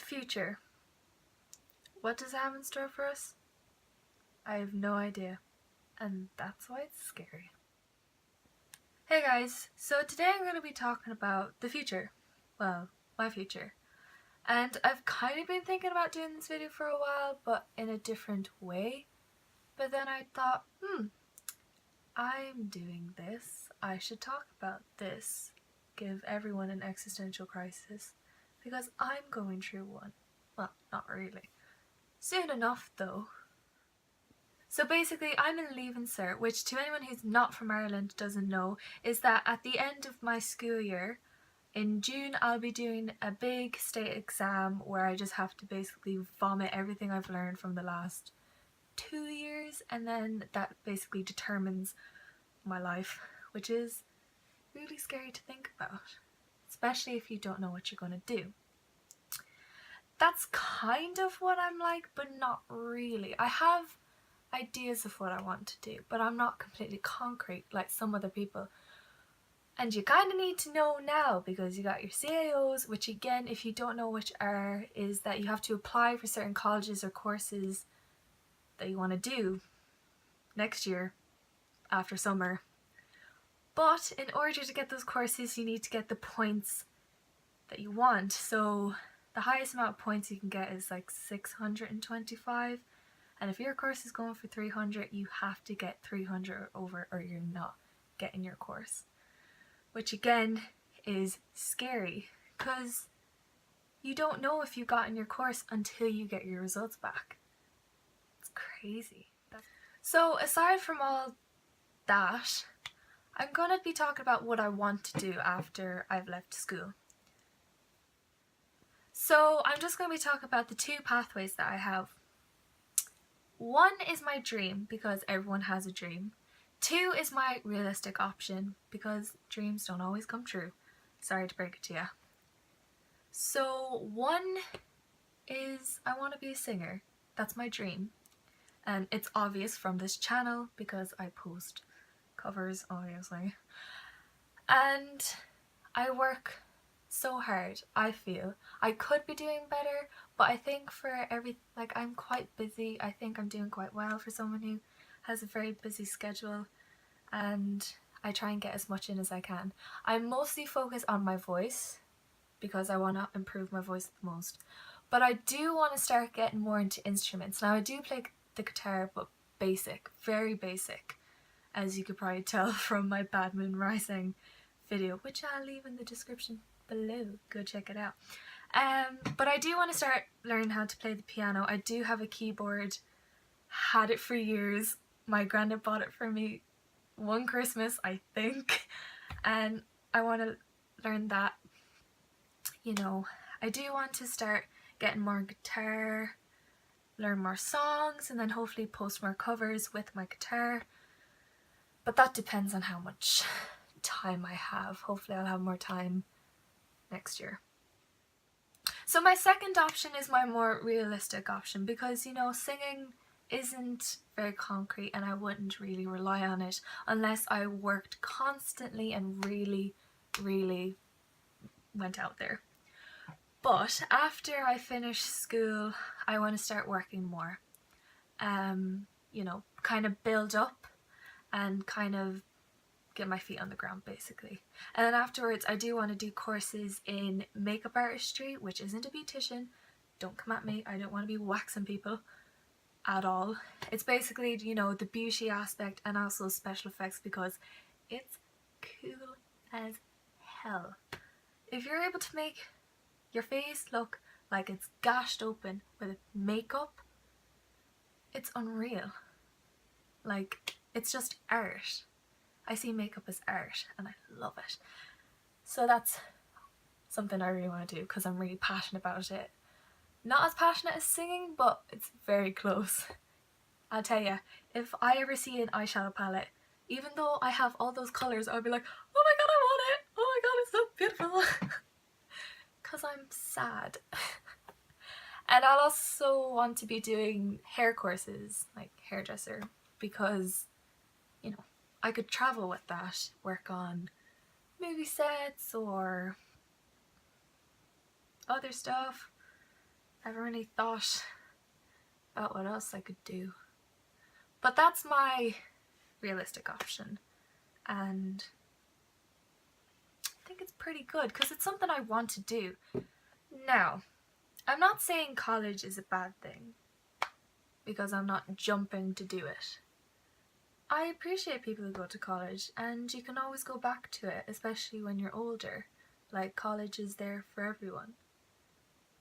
future. What does it have in store for us? I have no idea, and that's why it's scary. Hey guys, so today I'm going to be talking about the future. Well, my future. And I've kind of been thinking about doing this video for a while, but in a different way. But then I thought, I'm doing this. I should talk about this. Give everyone an existential crisis. Because I'm going through one. Well, not really. Soon enough though. So basically I'm in Leaving Cert, which to anyone who's not from Ireland doesn't know, is that at the end of my school year, in June I'll be doing a big state exam where I just have to basically vomit everything I've learned from the last 2 years, and then that basically determines my life, which is really scary to think about, especially if you don't know what you're going to do. That's kind of what I'm like, but not really. I have ideas of what I want to do, but I'm not completely concrete like some other people. And you kind of need to know now because you got your CAOs, which again, if you don't know which are, is that you have to apply for certain colleges or courses that you want to do next year after summer. But in order to get those courses, you need to get the points that you want. So the highest amount of points you can get is like 625. And if your course is going for 300, you have to get 300 over or you're not getting your course. Which again is scary because you don't know if you got in your course until you get your results back. It's crazy. So aside from all that, I'm going to be talking about what I want to do after I've left school. So I'm just going to be talking about the two pathways that I have. One is my dream, because everyone has a dream. Two is my realistic option, because dreams don't always come true. Sorry to break it to you. So one is I want to be a singer. That's my dream. And it's obvious from this channel because I post covers, obviously. And I work so hard, I feel. I could be doing better, but I think I'm quite busy. I think I'm doing quite well for someone who has a very busy schedule, and I try and get as much in as I can. I mostly focus on my voice because I want to improve my voice the most. But I do want to start getting more into instruments. Now I do play the guitar, but basic, very basic, as you could probably tell from my Bad Moon Rising video, which I'll leave in the description below. Go check it out. But I do want to start learning how to play the piano. I do have a keyboard, had it for years. My granddad bought it for me one Christmas, I think, and I want to learn that. You know, I do want to start getting more guitar, learn more songs, and then hopefully post more covers with my guitar. But that depends on how much time I have. Hopefully I'll have more time next year. So my second option is my more realistic option because, you know, singing isn't very concrete and I wouldn't really rely on it unless I worked constantly and really, really went out there. But after I finish school, I want to start working more. You know, kind of build up and kind of get my feet on the ground basically. And then afterwards I do want to do courses in makeup artistry, which isn't a beautician. Don't come at me, I don't want to be waxing people at all. It's basically, you know, the beauty aspect and also special effects because it's cool as hell. If you're able to make your face look like it's gashed open with makeup, it's unreal. Like, it's just art. I see makeup as art and I love it. So that's something I really want to do because I'm really passionate about it. Not as passionate as singing, but it's very close. I'll tell you, if I ever see an eyeshadow palette, even though I have all those colours, I'll be like, oh my god, I want it! Oh my god, it's so beautiful! Because I'm sad. And I'll also want to be doing hair courses, like hairdresser, because, you know, I could travel with that, work on movie sets or other stuff. haven't really thought about what else I could do. But that's my realistic option, and I think it's pretty good because it's something I want to do. Now, I'm not saying college is a bad thing because I'm not jumping to do it. I appreciate people who go to college, and you can always go back to it, especially when you're older. Like, college is there for everyone.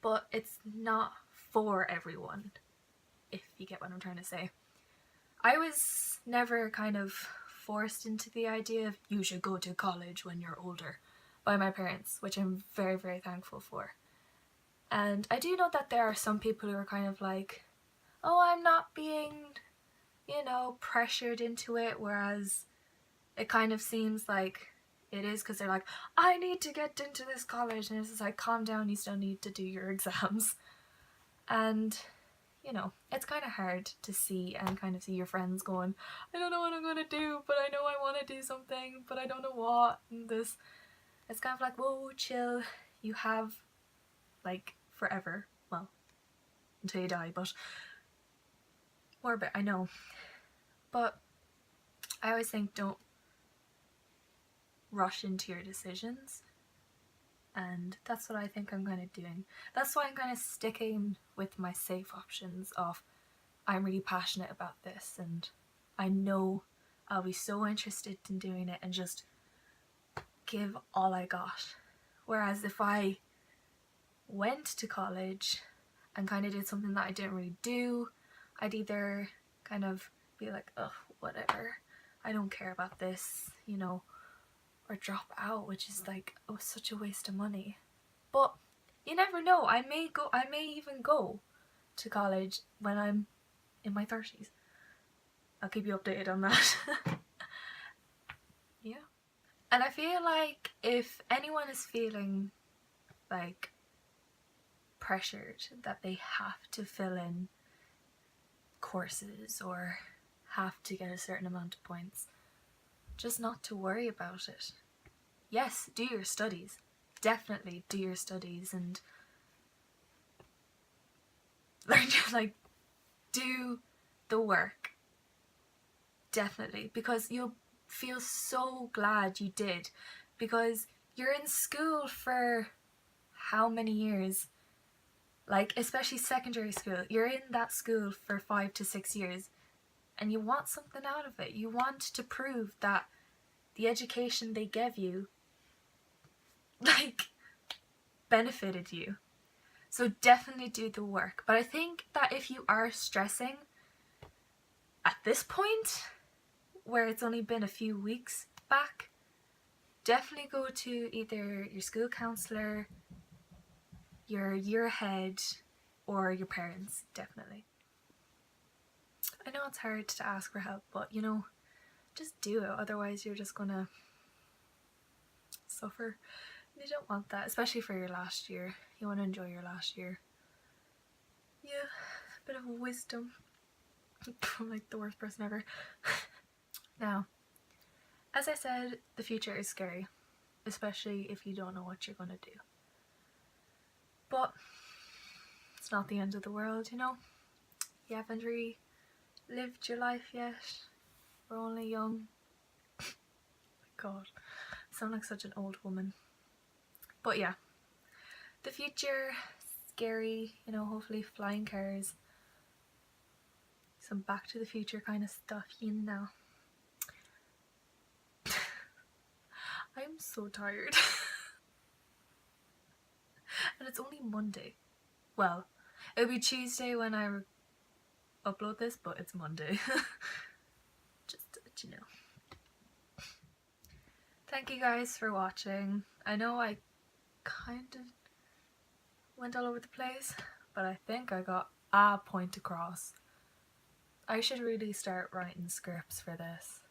But it's not for everyone, if you get what I'm trying to say. I was never kind of forced into the idea of you should go to college when you're older by my parents, which I'm very, very thankful for. And I do know that there are some people who are kind of like, oh, I'm not being, pressured into it, whereas it kind of seems like it is because they're like, I need to get into this college, and it's just like, calm down, you still need to do your exams. And it's kind of hard to see and kind of see your friends going, I don't know what I'm going to do, but I know I want to do something, but I don't know what. And this, it's kind of like, whoa, chill. You have, like, forever. Well, until you die, but more a bit, I know. But I always think, don't rush into your decisions. And that's what I think I'm kind of doing. That's why I'm kind of sticking with my safe options of, I'm really passionate about this and I know I'll be so interested in doing it and just give all I got. Whereas if I went to college and kind of did something that I didn't really do, I'd either kind of be like, ugh, whatever, I don't care about this, or drop out, which is like, oh, such a waste of money. But you never know, I may even go to college when I'm in my 30s. I'll keep you updated on that. Yeah. And I feel like if anyone is feeling like pressured that they have to fill in courses or have to get a certain amount of points, just not to worry about it. Yes, do your studies. Definitely do your studies and learn to, like, do the work. Definitely, because you'll feel so glad you did, because you're in school for how many years? Like, especially secondary school, you're in that school for 5 to 6 years and you want something out of it. You want to prove that the education they gave you, like, benefited you. So definitely do the work. But I think that if you are stressing at this point, where it's only been a few weeks back, definitely go to either your school counsellor, your year head, or your parents, definitely. I know it's hard to ask for help, but just do it, otherwise you're just gonna suffer. You don't want that, especially for your last year. You want to enjoy your last year. Yeah, a bit of wisdom. I'm like the worst person ever. Now, as I said, the future is scary, especially if you don't know what you're gonna do. But it's not the end of the world, You haven't really lived your life yet. We're only young. God, I sound like such an old woman. But yeah, the future, scary, hopefully flying cars, some Back to the Future kind of stuff, I'm so tired. And it's only Monday. Well, it'll be Tuesday when I upload this, but it's Monday. Just to let you know. Thank you guys for watching. I know I kind of went all over the place, but I think I got a point across. I should really start writing scripts for this.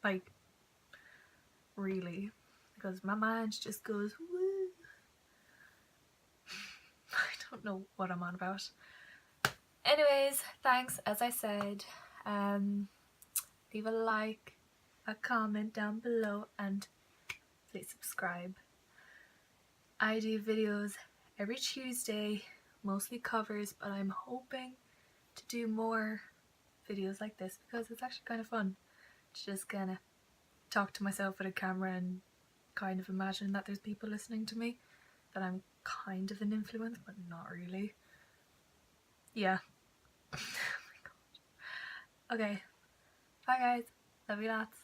Like, really. Because my mind just goes, woo. I don't know what I'm on about. Anyways, thanks, as I said. Leave a like, a comment down below, and please subscribe. I do videos every Tuesday, mostly covers, but I'm hoping to do more videos like this because it's actually kind of fun to just kind of talk to myself with a camera and kind of imagine that there's people listening to me, that I'm kind of an influence, but not really. Yeah. Oh my god. Okay. Bye guys. Love you lots.